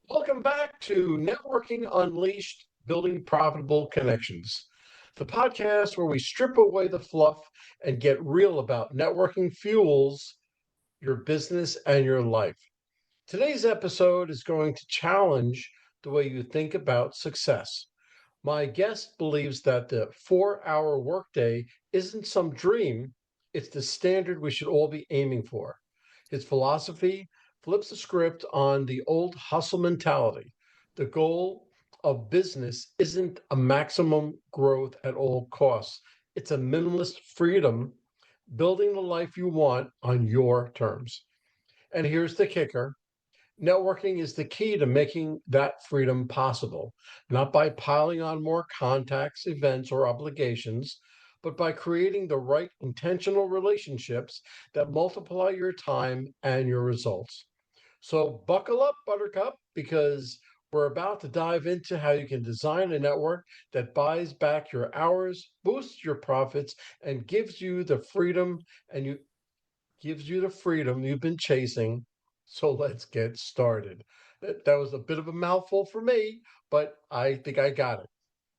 Welcome back to Networking Unleashed Building Profitable Connections, the podcast where we strip away the fluff and get real about networking fuels your business and your life. Today's episode is going to challenge the way you think about success. My guest believes that the 4-hour workday isn't some dream, it's the standard we should all be aiming for. His philosophy flips the script on the old hustle mentality. The goal of business isn't a maximum growth at all costs, it's a minimalist freedom, building the life you want on your terms. And here's the kicker: networking is the key to making that freedom possible, not by piling on more contacts, events, or obligations, but by creating the right intentional relationships that multiply your time and your results. So, buckle up, Buttercup, because we're about to dive into how you can design a network that buys back your hours, boosts your profits, and gives you the freedom you've been chasing. So let's get started. That was a bit of a mouthful for me, but I think I got it.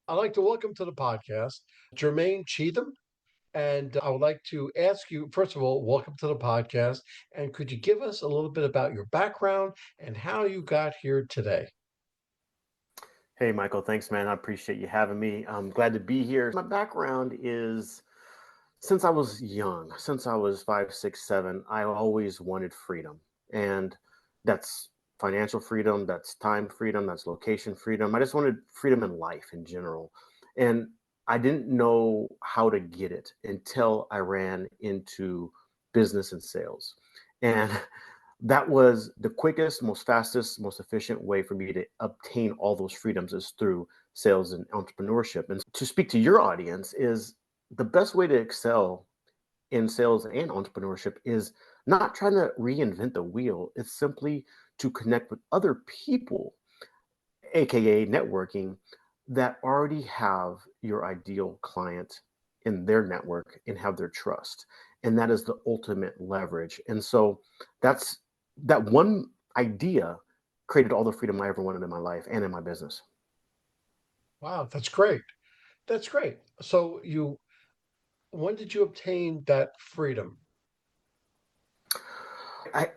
I'd like to welcome to the podcast Jermane Cheathem. And I would like to ask you, first of all, welcome to the podcast. And could you give us a little bit about your background and how you got here today? Hey, Michael, thanks, man. I appreciate you having me. I'm glad to be here. My background is since I was young, since I was 5, 6, 7, I always wanted freedom. And that's financial freedom, that's time freedom, that's location freedom. I just wanted freedom in life in general. And I didn't know how to get it until I ran into business and sales. And that was the quickest, most fastest, most efficient way for me to obtain all those freedoms is through sales and entrepreneurship. And to speak to your audience is the best way to excel in sales and entrepreneurship is not trying to reinvent the wheel. It's simply to connect with other people, aka networking, that already have your ideal client in their network and have their trust. And that is the ultimate leverage. And so that's that one idea created all the freedom I ever wanted in my life and in my business. Wow, that's great. That's great. So when did you obtain that freedom? I,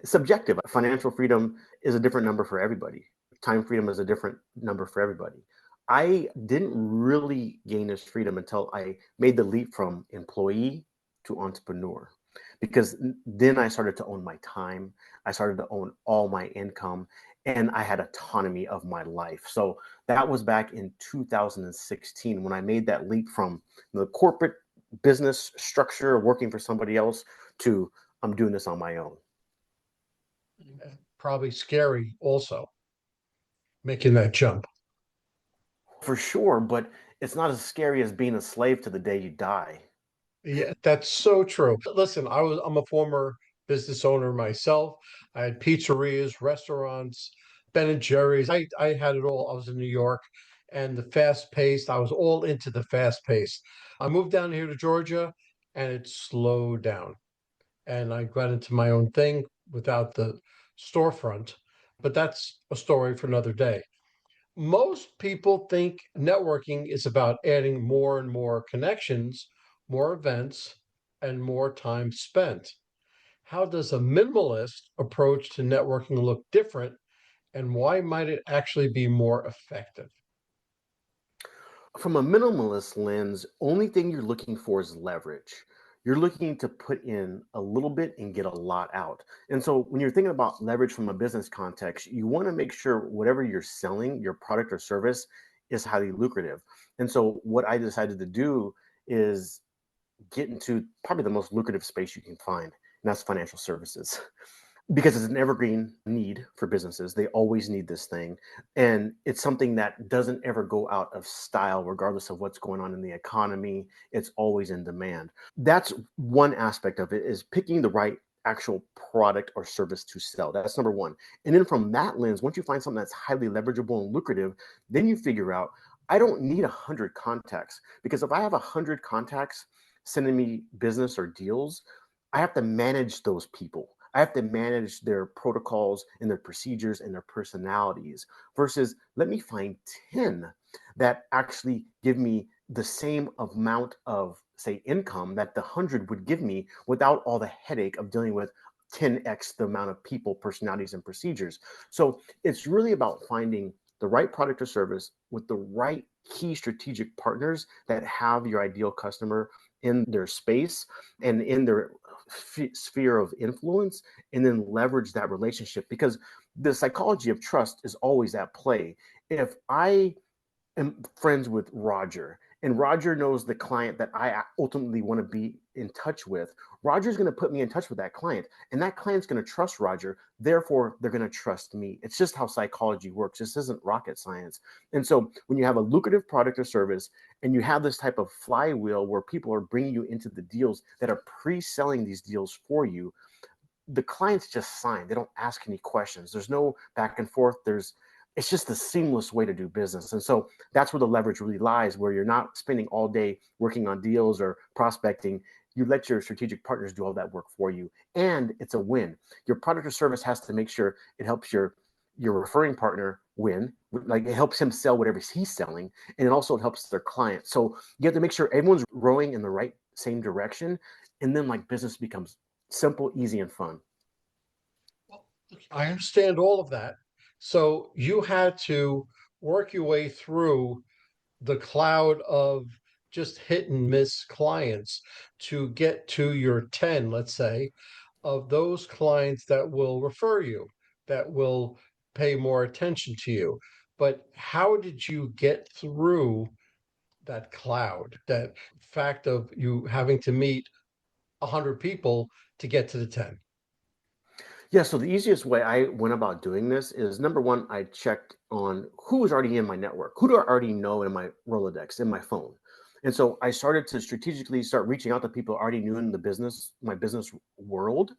subjective. Financial freedom is a different number for everybody. Time freedom is a different number for everybody. I didn't really gain this freedom until I made the leap from employee to entrepreneur, because then I started to own my time. I started to own all my income, and I had autonomy of my life. So that was back in 2016 when I made that leap from the corporate business structure, working for somebody else, to I'm doing this on my own. Probably scary also, making that jump. For sure, but it's not as scary as being a slave to the day you die. Yeah, that's so true. Listen, I'm a former business owner myself. I had pizzerias, restaurants, Ben and Jerry's. I had it all. I was in New York, and the fast paced, I was all into the fast pace. I moved down here to Georgia and it slowed down. And I got into my own thing without the storefront. But that's a story for another day. Most people think networking is about adding more and more connections, more events, and more time spent. How does a minimalist approach to networking look different, and why might it actually be more effective? From a minimalist lens, only thing you're looking for is leverage. You're looking to put in a little bit and get a lot out. And so when you're thinking about leverage from a business context, you want to make sure whatever you're selling, your product or service, is highly lucrative. And so what I decided to do is get into probably the most lucrative space you can find, and that's financial services. Because it's an evergreen need for businesses. They always need this thing. And it's something that doesn't ever go out of style, regardless of what's going on in the economy. It's always in demand. That's one aspect of it, is picking the right actual product or service to sell. That's number one. And then from that lens, once you find something that's highly leverageable and lucrative, then you figure out, I don't need 100 contacts, because if I have 100 contacts sending me business or deals, I have to manage those people. I have to manage their protocols and their procedures and their personalities versus let me find 10 that actually give me the same amount of, say, income that the 100 would give me without all the headache of dealing with 10x the amount of people, personalities, and procedures. So it's really about finding the right product or service with the right key strategic partners that have your ideal customer in their space and in their sphere of influence, and then leverage that relationship, because the psychology of trust is always at play. If I am friends with Roger, and Roger knows the client that I ultimately want to be in touch with, Roger's going to put me in touch with that client, and that client's going to trust Roger. Therefore, they're going to trust me. It's just how psychology works. This isn't rocket science. And so when you have a lucrative product or service and you have this type of flywheel where people are bringing you into the deals that are pre-selling these deals for you, the clients just sign. They don't ask any questions. There's no back and forth. It's just a seamless way to do business. And so that's where the leverage really lies, where you're not spending all day working on deals or prospecting. You let your strategic partners do all that work for you. And it's a win. Your product or service has to make sure it helps your referring partner win. Like, it helps him sell whatever he's selling. And it also helps their client. So you have to make sure everyone's rowing in the right same direction. And then like business becomes simple, easy, and fun. Well, I understand all of that. So you had to work your way through the cloud of just hit and miss clients to get to your 10, let's say, of those clients that will refer you, that will pay more attention to you. But how did you get through that cloud, that fact of you having to meet 100 people to get to the 10? Yeah, so the easiest way I went about doing this is, number one, I checked on who was already in my network. Who do I already know in my Rolodex, in my phone? And so I started to strategically start reaching out to people I already knew in the business, my business world,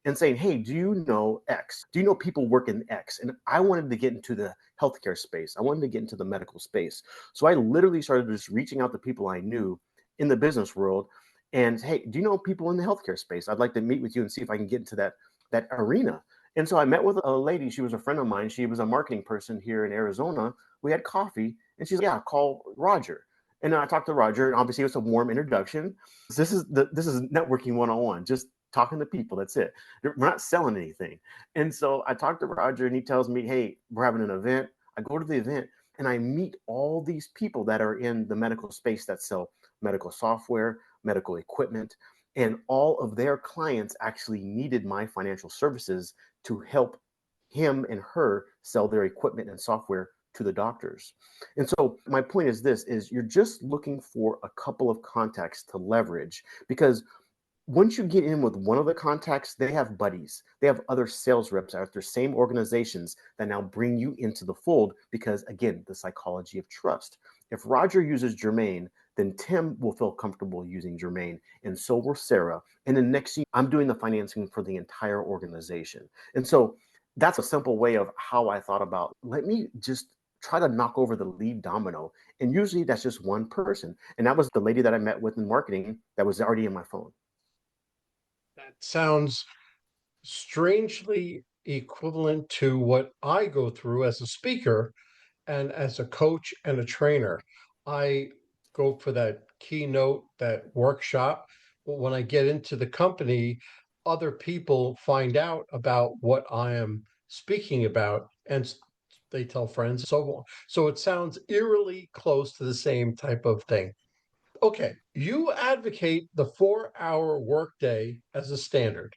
and saying, hey, do you know X? Do you know people work in X? And I wanted to get into the healthcare space. I wanted to get into the medical space. So I literally started just reaching out to people I knew in the business world and, hey, do you know people in the healthcare space? I'd like to meet with you and see if I can get into that arena. And so I met with a lady. She was a friend of mine. She was a marketing person here in Arizona. We had coffee, and she's like, yeah, call Roger. And then I talked to Roger, and obviously it was a warm introduction. So this is networking 101, just talking to people. That's it. We're not selling anything. And so I talked to Roger, and he tells me, hey, we're having an event. I go to the event, and I meet all these people that are in the medical space that sell medical software, medical equipment, and all of their clients actually needed my financial services to help him and her sell their equipment and software to the doctors. And so my point is this, is you're just looking for a couple of contacts to leverage, because once you get in with one of the contacts, they have buddies. They have other sales reps at their same organizations that now bring you into the fold because, again, the psychology of trust. If Roger uses Jermane, then Tim will feel comfortable using Jermane, and so will Sarah. And then next thing, I'm doing the financing for the entire organization. And so that's a simple way of how I thought about, let me just try to knock over the lead domino. And usually that's just one person. And that was the lady that I met with in marketing that was already in my phone. That sounds strangely equivalent to what I go through as a speaker and as a coach and a trainer. I go for that keynote, that workshop. But when I get into the company, other people find out about what I am speaking about and they tell friends, so on. So it sounds eerily close to the same type of thing. Okay, you advocate the 4-hour workday as a standard.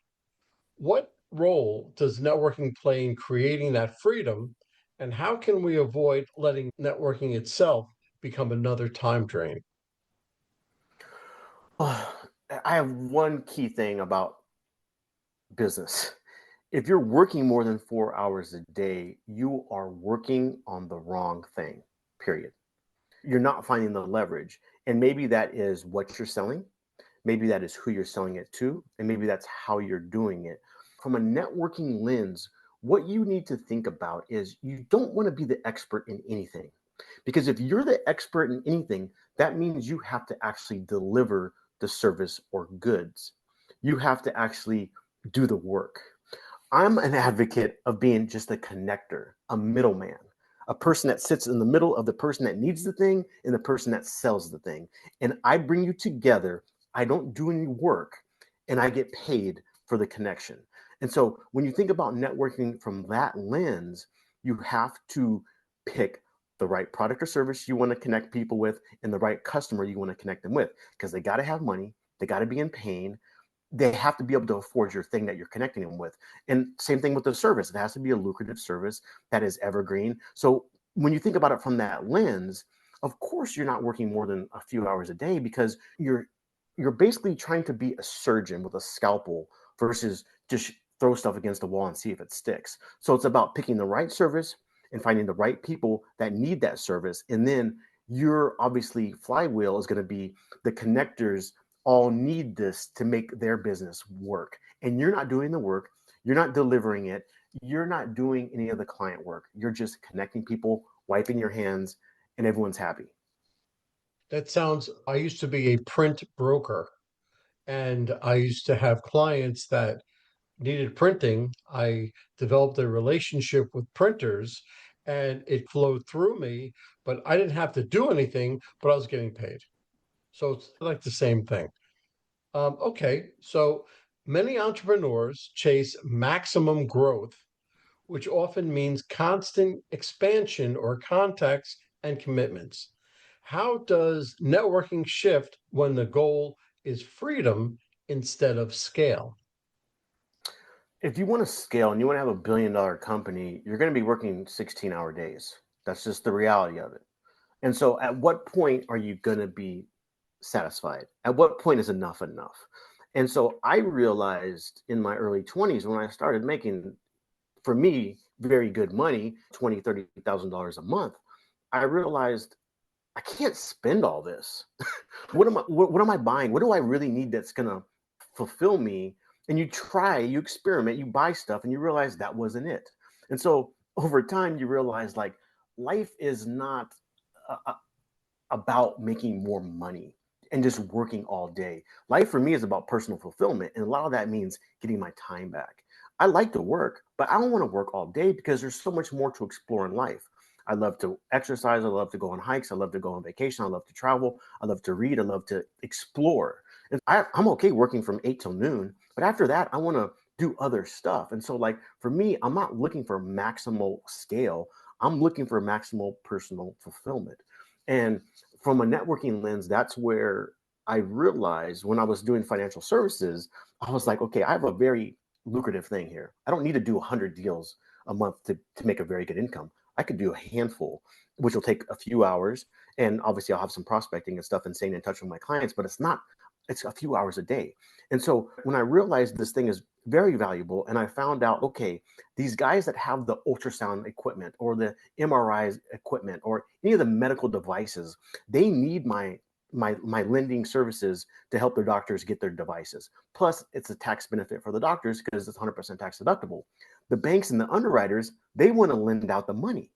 What role does networking play in creating that freedom, and how can we avoid letting networking itself become another time drain? Oh, I have one key thing about business. If you're working more than 4 hours a day, you are working on the wrong thing, period. You're not finding the leverage. And maybe that is what you're selling. Maybe that is who you're selling it to. And maybe that's how you're doing it. From a networking lens, what you need to think about is you don't want to be the expert in anything. Because if you're the expert in anything, that means you have to actually deliver the service or goods. You have to actually do the work. I'm an advocate of being just a connector, a middleman, a person that sits in the middle of the person that needs the thing and the person that sells the thing. And I bring you together. I don't do any work and I get paid for the connection. And so when you think about networking from that lens, you have to pick the right product or service you want to connect people with and the right customer you want to connect them with, because they got to have money, they got to be in pain, they have to be able to afford your thing that you're connecting them with. And same thing with the service. It has to be a lucrative service that is evergreen. So when you think about it from that lens, of course you're not working more than a few hours a day, because you're basically trying to be a surgeon with a scalpel versus just throw stuff against the wall and see if it sticks. So it's about picking the right service and finding the right people that need that service. And then your obviously flywheel is going to be the connectors all need this to make their business work. And you're not doing the work, you're not delivering it, you're not doing any of the client work. You're just connecting people, wiping your hands, and everyone's happy. That sounds, I used to be a print broker, and I used to have clients that needed printing. I developed a relationship with printers and it flowed through me, but I didn't have to do anything, but I was getting paid. So it's like the same thing. Okay, so many entrepreneurs chase maximum growth, which often means constant expansion or contacts and commitments. How does networking shift when the goal is freedom instead of scale? If you want to scale and you want to have $1 billion company, you're going to be working 16-hour days. That's just the reality of it. And so at what point are you going to be satisfied? At what point is enough enough? And so I realized in my early 20s when I started making, for me, very good money, $20,000, $30,000 a month, I realized I can't spend all this. What am I buying? What do I really need that's gonna fulfill me? And you try, you experiment, you buy stuff, and you realize that wasn't it. And so over time, you realize like life is not about making more money and just working all day. Life for me is about personal fulfillment. And a lot of that means getting my time back. I like to work, but I don't want to work all day because there's so much more to explore in life. I love to exercise. I love to go on hikes. I love to go on vacation. I love to travel. I love to read. I love to explore. And I'm okay working from 8 till noon, but after that, I want to do other stuff. And so, like, for me, I'm not looking for maximal scale. I'm looking for maximal personal fulfillment. And from a networking lens, that's where I realized when I was doing financial services, I was like, okay, I have a very lucrative thing here. I don't need to do 100 deals a month to make a very good income. I could do a handful, which will take a few hours. And obviously, I'll have some prospecting and stuff and staying in touch with my clients, but it's a few hours a day. And so when I realized this thing is very valuable, and I found out, okay, these guys that have the ultrasound equipment or the MRI equipment or any of the medical devices, they need my lending services to help their doctors get their devices. Plus, it's a tax benefit for the doctors because it's 100% tax deductible. The banks and the underwriters, they want to lend out the money.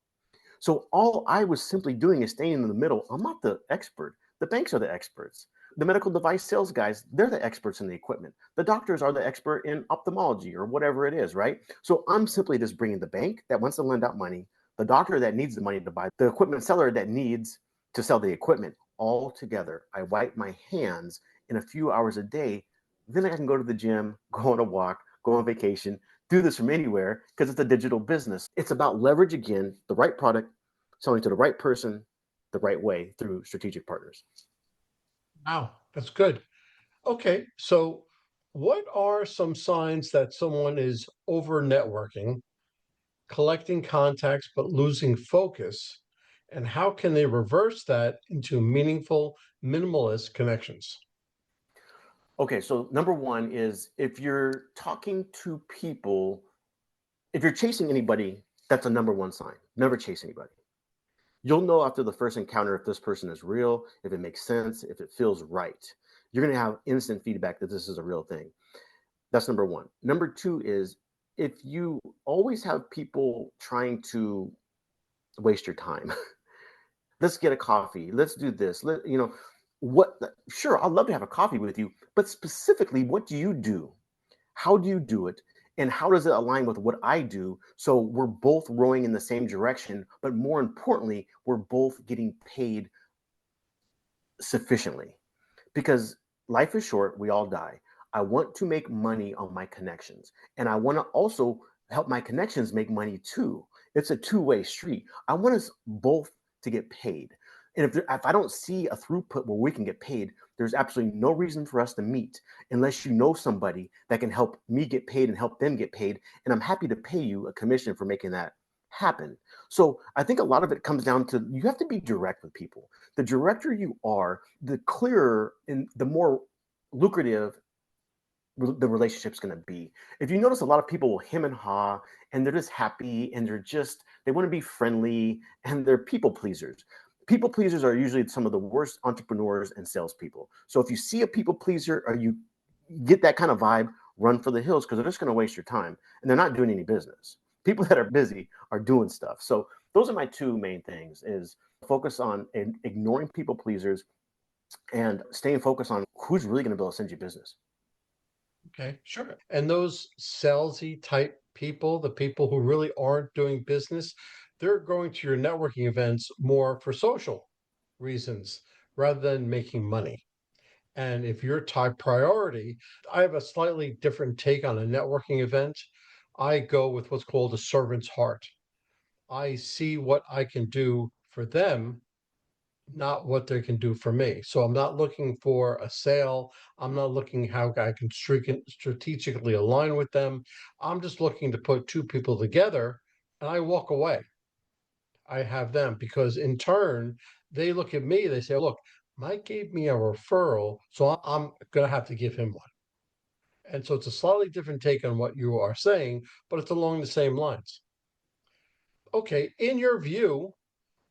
So all I was simply doing is staying in the middle. I'm not the expert. The banks are the experts. The medical device sales guys, they're the experts in the equipment. The doctors are the expert in ophthalmology or whatever it is, right? So I'm simply just bringing the bank that wants to lend out money, the doctor that needs the money to buy, the equipment seller that needs to sell the equipment, all together. I wipe my hands in a few hours a day. Then I can go to the gym, go on a walk, go on vacation, do this from anywhere because it's a digital business. It's about leverage again, the right product, selling to the right person, the right way through strategic partners. Wow, that's good. Okay, so what are some signs that someone is over networking, collecting contacts but losing focus? And how can they reverse that into meaningful minimalist connections? Okay, so number one is if you're talking to people, if you're chasing anybody, that's a number one sign. Never chase anybody. You'll know after the first encounter if this person is real, if it makes sense, if it feels right. You're going to have instant feedback that this is a real thing. That's number one. Number two is if you always have people trying to waste your time, let's get a coffee, let's do this, what, sure, I'd love to have a coffee with you, but specifically, what do you do? How do you do it? And how does it align with what I do? So we're both rowing in the same direction, but more importantly, we're both getting paid sufficiently, because life is short. We all die. I want to make money on my connections, and I want to also help my connections make money too. It's a two-way street. I want us both to get paid. And if I don't see a throughput where we can get paid, there's absolutely no reason for us to meet unless you know somebody that can help me get paid and help them get paid. And I'm happy to pay you a commission for making that happen. So I think a lot of it comes down to, you have to be direct with people. The directer you are, the clearer and the more lucrative the relationship's going to be. If you notice, a lot of people will hem and haw, and they're just happy, and they want to be friendly, and they're people pleasers. People pleasers are usually some of the worst entrepreneurs and salespeople. So if you see a people pleaser or you get that kind of vibe, run for the hills, because they're just going to waste your time, and they're not doing any business. People that are busy are doing stuff. So those are my two main things: is focus on ignoring people pleasers and staying focused on who's really going to be able to send you business. Okay, sure. And those salesy type people, the people who really aren't doing business, they're going to your networking events more for social reasons rather than making money. And if your top priority, I have a slightly different take on a networking event. I go with what's called a servant's heart. I see what I can do for them, not what they can do for me. So I'm not looking for a sale. I'm not looking how I can strategically align with them. I'm just looking to put two people together, and I walk away. I have them because in turn, they look at me, they say, look, Mike gave me a referral, so I'm going to have to give him one. And so it's a slightly different take on what you are saying, but it's along the same lines. Okay, in your view,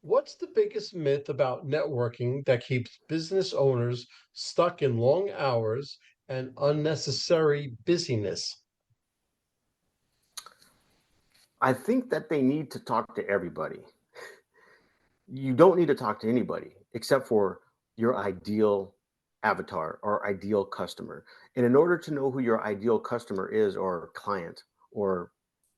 what's the biggest myth about networking that keeps business owners stuck in long hours and unnecessary busyness? I think that they need to talk to everybody. You don't need to talk to anybody except for your ideal avatar or ideal customer. And in order to know who your ideal customer is, or client or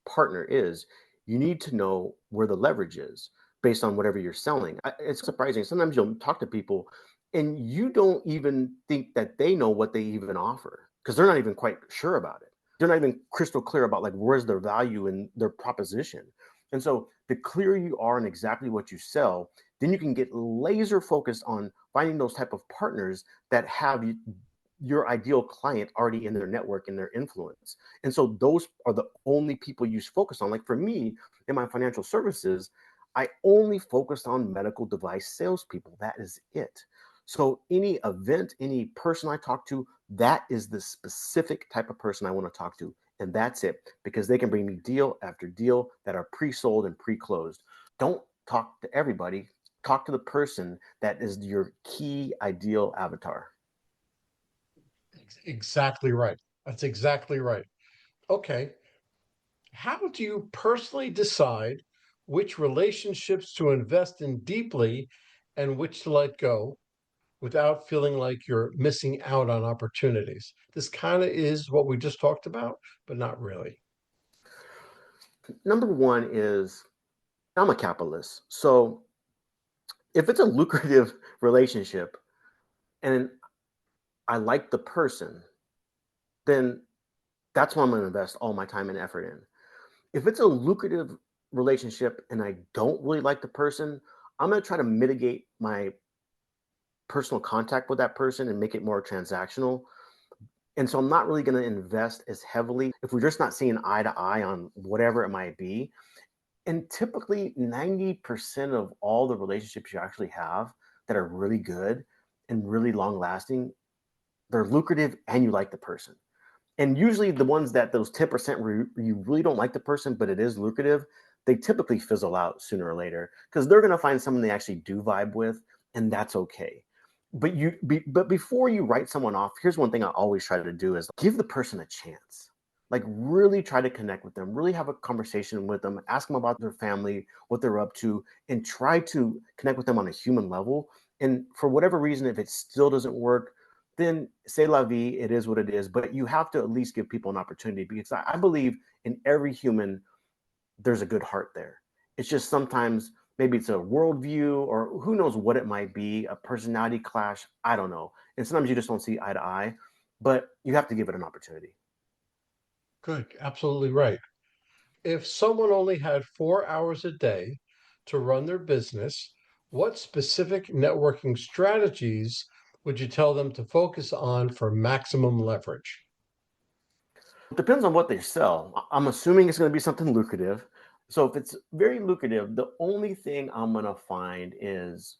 partner is, you need to know where the leverage is based on whatever you're selling. It's surprising. Sometimes you'll talk to people and you don't even think that they know what they even offer, because they're not even quite sure about it. They're not even crystal clear about like where's their value in their proposition. And so the clearer you are in exactly what you sell, then you can get laser focused on finding those type of partners that have your ideal client already in their network and their influence. And so those are the only people you focus on. Like for me, in my financial services, I only focused on medical device salespeople. That is it. So any event, any person I talk to, that is the specific type of person I want to talk to. And that's it, because they can bring me deal after deal that are pre-sold and pre-closed. Don't talk to everybody. Talk to the person that is your key ideal avatar. Exactly right. That's exactly right. Okay. How do you personally decide which relationships to invest in deeply and which to let go without feeling like you're missing out on opportunities? This kind of is what we just talked about, but not really. Number one is, I'm a capitalist. So if it's a lucrative relationship and I like the person, then that's what I'm going to invest all my time and effort in. If it's a lucrative relationship and I don't really like the person, I'm going to try to mitigate my personal contact with that person and make it more transactional. And so I'm not really going to invest as heavily if we're just not seeing eye to eye on whatever it might be. And typically 90% of all the relationships you actually have that are really good and really long lasting, they're lucrative and you like the person. And usually the ones that those 10% where you really don't like the person, but it is lucrative, they typically fizzle out sooner or later, because they're going to find someone they actually do vibe with, and that's okay. But before you write someone off, here's one thing I always try to do is give the person a chance. Like really try to connect with them, really have a conversation with them, ask them about their family, what they're up to, and try to connect with them on a human level. And for whatever reason, if it still doesn't work, then c'est la vie, it is what it is. But you have to at least give people an opportunity, because I believe in every human, there's a good heart there. It's just sometimes maybe it's a worldview, or who knows what it might be, a personality clash. I don't know. And sometimes you just don't see eye to eye, but you have to give it an opportunity. Good. Absolutely right. If someone only had 4 hours a day to run their business, what specific networking strategies would you tell them to focus on for maximum leverage? It depends on what they sell. I'm assuming it's going to be something lucrative. So if it's very lucrative, the only thing I'm going to find is,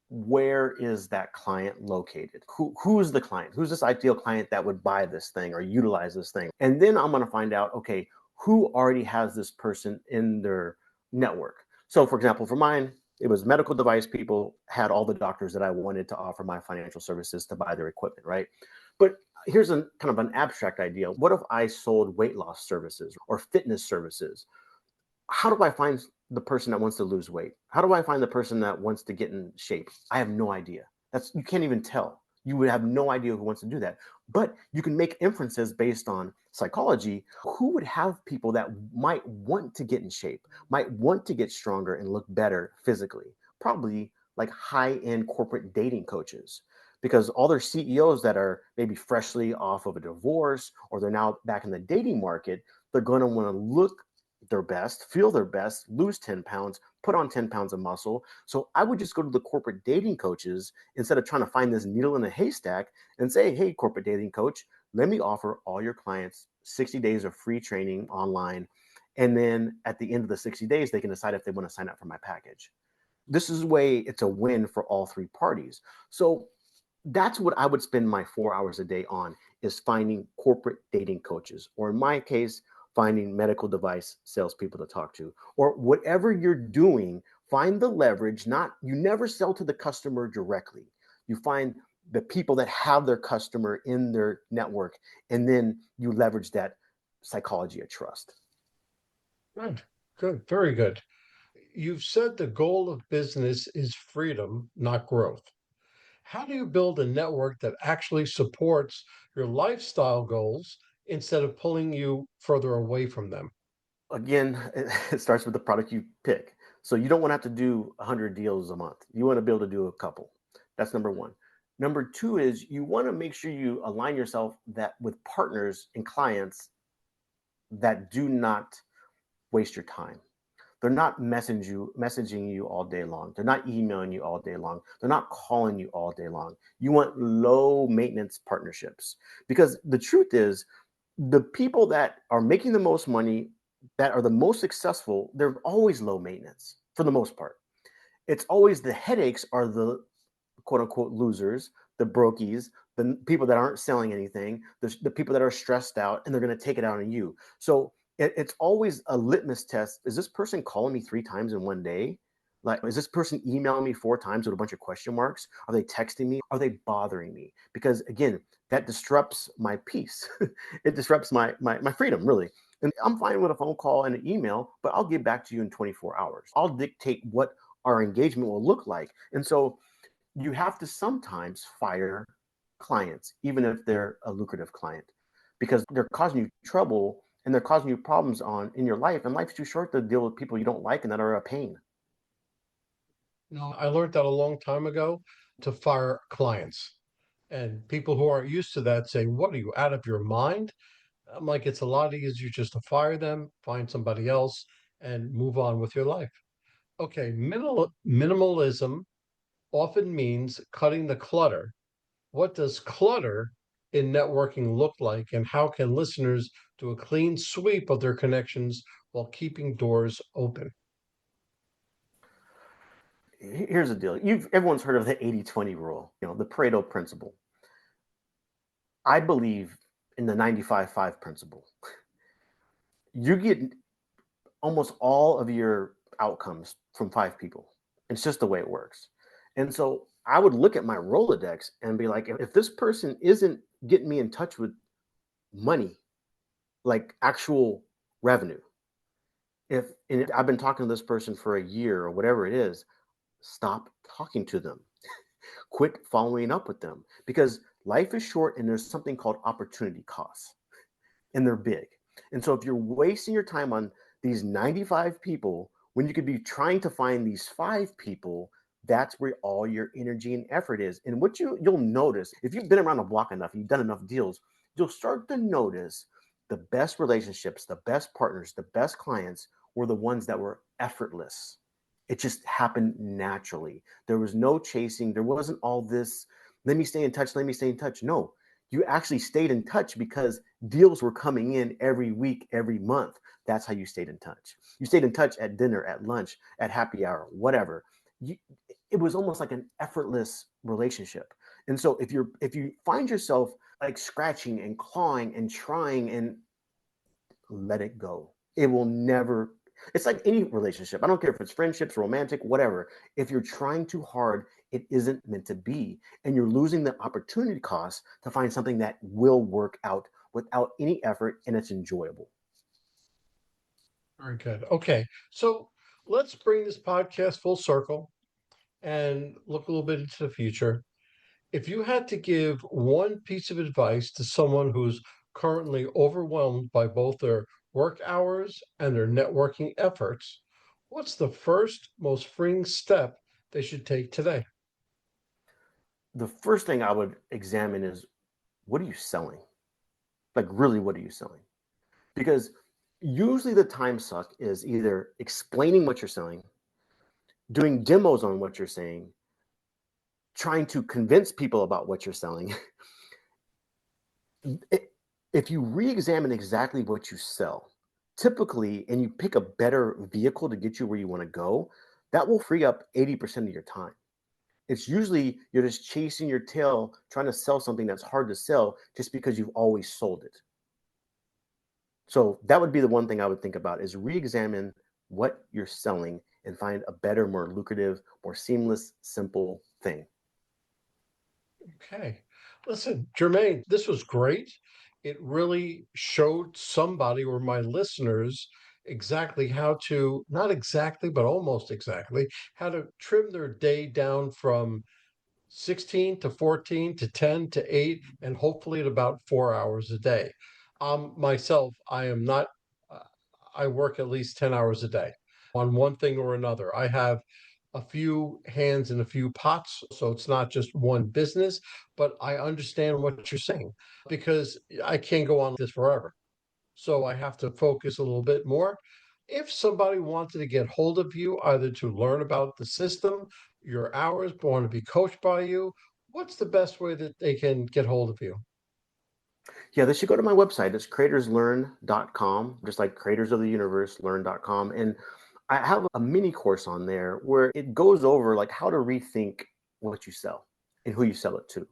where is that client located? Who's the client? Who's this ideal client that would buy this thing or utilize this thing? And then I'm going to find out, okay, who already has this person in their network? So for example, for mine, it was medical device people, had all the doctors that I wanted to offer my financial services to buy their equipment, right? But here's a kind of an abstract idea. What if I sold weight loss services or fitness services? How do I find the person that wants to lose weight? How do I find the person that wants to get in shape? I have no idea. You can't even tell. You would have no idea who wants to do that. But you can make inferences based on psychology. Who would have people that might want to get in shape, might want to get stronger and look better physically? Probably like high-end corporate dating coaches, because all their CEOs that are maybe freshly off of a divorce, or they're now back in the dating market, they're going to want to look their best, feel their best, lose 10 pounds, put on 10 pounds of muscle. So I would just go to the corporate dating coaches instead of trying to find this needle in a haystack and say, hey, corporate dating coach, let me offer all your clients 60 days of free training online. And then at the end of the 60 days, they can decide if they want to sign up for my package. This is a way it's a win for all three parties. So that's what I would spend my 4 hours a day on, is finding corporate dating coaches, or in my case, finding medical device salespeople to talk to, or whatever you're doing. Find the leverage. Not, you never sell to the customer directly. You find the people that have their customer in their network, and then you leverage that psychology of trust. Good. Good. Very good. You've said the goal of business is freedom, not growth. How do you build a network that actually supports your lifestyle goals instead of pulling you further away from them? Again, it starts with the product you pick. So you don't want to have to do 100 deals a month. You want to be able to do a couple. That's number one. Number two is, you want to make sure you align yourself that with partners and clients that do not waste your time. They're not messaging you all day long. They're not emailing you all day long. They're not calling you all day long. You want low maintenance partnerships, because the truth is, the people that are making the most money, that are the most successful, they're always low maintenance for the most part. It's always the headaches are the quote unquote losers, the brokies, the people that aren't selling anything, the people that are stressed out, and they're going to take it out on you. So it's always a litmus test. Is this person calling me 3 times in one day? Like, is this person emailing me 4 times with a bunch of question marks? Are they texting me? Are they bothering me? Because again, that disrupts my peace. It disrupts my freedom, really. And I'm fine with a phone call and an email, but I'll get back to you in 24 hours. I'll dictate what our engagement will look like. And so you have to sometimes fire clients, even if they're a lucrative client, because they're causing you trouble and they're causing you problems in your life. And life's too short to deal with people you don't like and that are a pain. No, I learned that a long time ago, to fire clients. And people who aren't used to that say, what are you, out of your mind? I'm like, it's a lot easier just to fire them, find somebody else, and move on with your life. Okay, minimalism often means cutting the clutter. What does clutter in networking look like, and how can listeners do a clean sweep of their connections while keeping doors open? Here's the deal. Everyone's heard of the 80-20 rule, the Pareto principle. I believe in the 95-5 principle. You get almost all of your outcomes from 5 people. It's just the way it works. And so I would look at my Rolodex and be like, if this person isn't getting me in touch with money, like actual revenue, if and I've been talking to this person for a year or whatever it is, stop talking to them. Quit following up with them, because Life is short and there's something called opportunity costs, and they're big. And so if you're wasting your time on these 95 people when you could be trying to find these 5 people, that's where all your energy and effort is. And what you'll notice, if you've been around the block enough, you've done enough deals, you'll start to notice the best relationships, the best partners, the best clients were the ones that were effortless. It just happened naturally. There was no chasing. There wasn't all this, let me stay in touch, let me stay in touch. No, you actually stayed in touch because deals were coming in every week, every month. That's how you stayed in touch. You stayed in touch at dinner, at lunch, at happy hour, whatever. You, it was almost like an effortless relationship. And so if you find yourself like scratching and clawing and trying, and let it go, it will never. It's like any relationship. I don't care if it's friendships, romantic, whatever. If you're trying too hard, it isn't meant to be. And you're losing the opportunity cost to find something that will work out without any effort and it's enjoyable. Very good. Okay. So let's bring this podcast full circle and look a little bit into the future. If you had to give one piece of advice to someone who's currently overwhelmed by both their work hours and their networking efforts, what's the first most freeing step they should take today? The first thing I would examine is, what are you selling? Like, really, what are you selling? Because usually the time suck is either explaining what you're selling, doing demos on what you're saying, trying to convince people about what you're selling. If you re-examine exactly what you sell, typically, and you pick a better vehicle to get you where you want to go, that will free up 80% of your time. It's usually you're just chasing your tail, trying to sell something that's hard to sell just because you've always sold it. So that would be the one thing I would think about, is re-examine what you're selling and find a better, more lucrative, more seamless, simple thing. Okay. Listen, Jermaine, this was great. It really showed somebody or my listeners exactly how to, not exactly, but almost exactly, how to trim their day down from 16 to 14 to 10 to 8, and hopefully at about 4 hours a day. Myself, I am not, uh, I work at least 10 hours a day on one thing or another. I have a few hands in a few pots, so it's not just one business, but I understand what you're saying because I can't go on this forever. So I have to focus a little bit more. If somebody wanted to get hold of you, either to learn about the system, your hours, but want to be coached by you, what's the best way that they can get hold of you? Yeah, they should go to my website. It's creatorslearn.com, just like creators of the universe, learn.com. And I have a mini course on there where it goes over like how to rethink what you sell and who you sell it to.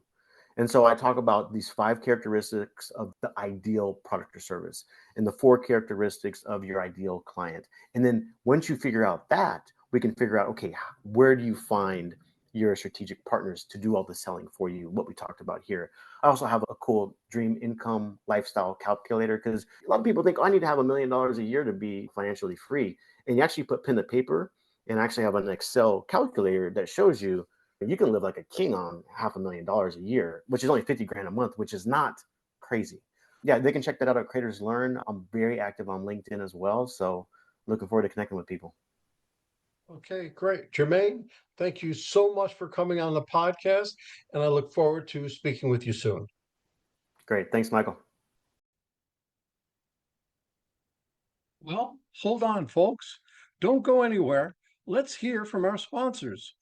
And so I talk about these 5 characteristics of the ideal product or service and the 4 characteristics of your ideal client. And then once you figure out that, we can figure out, okay, where do you find your strategic partners to do all the selling for you, what we talked about here. I also have a cool dream income lifestyle calculator, because a lot of people think, oh, I need to have $1 million a year to be financially free. And you actually put pen to paper and actually have an Excel calculator that shows you you can live like a king on $500,000 a year, which is only 50 grand a month, which is not crazy. Yeah, they can check that out at Creators Learn. I'm very active on LinkedIn as well. So looking forward to connecting with people. Okay, great. Jermaine, thank you so much for coming on the podcast, and I look forward to speaking with you soon. Great. Thanks, Michael. Well, hold on, folks. Don't go anywhere. Let's hear from our sponsors.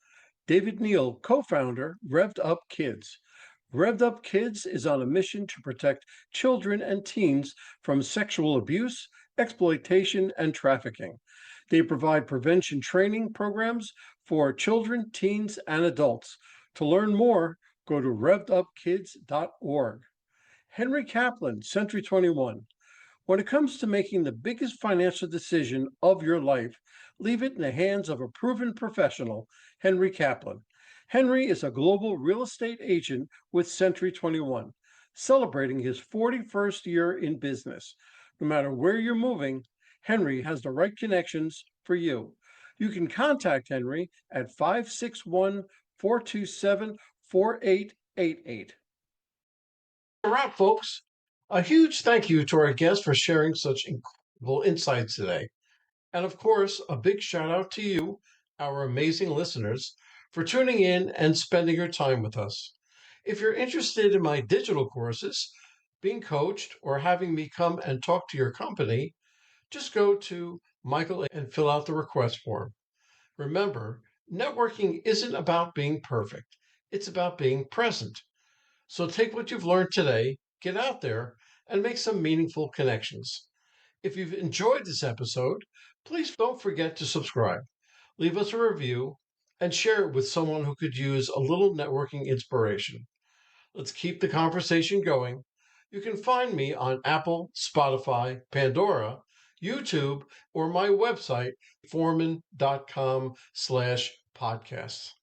David Neal, co-founder, Revved Up Kids. Revved Up Kids is on a mission to protect children and teens from sexual abuse, exploitation, and trafficking. They provide prevention training programs for children, teens, and adults. To learn more, go to revvedupkids.org. Henry Kaplan, Century 21. When it comes to making the biggest financial decision of your life, leave it in the hands of a proven professional, Henry Kaplan. Henry is a global real estate agent with Century 21, celebrating his 41st year in business. No matter where you're moving, Henry has the right connections for you. You can contact Henry at 561 427 4888. A wrap, folks. A huge thank you to our guest for sharing such incredible insights today. And of course, a big shout out to you, our amazing listeners, for tuning in and spending your time with us. If you're interested in my digital courses, being coached, or having me come and talk to your company, just go to Michael and fill out the request form. Remember, networking isn't about being perfect, it's about being present. So take what you've learned today, get out there, and make some meaningful connections. If you've enjoyed this episode, please don't forget to subscribe, leave us a review, and share it with someone who could use a little networking inspiration. Let's keep the conversation going. You can find me on Apple, Spotify, Pandora, YouTube, or my website, forman.com/podcasts.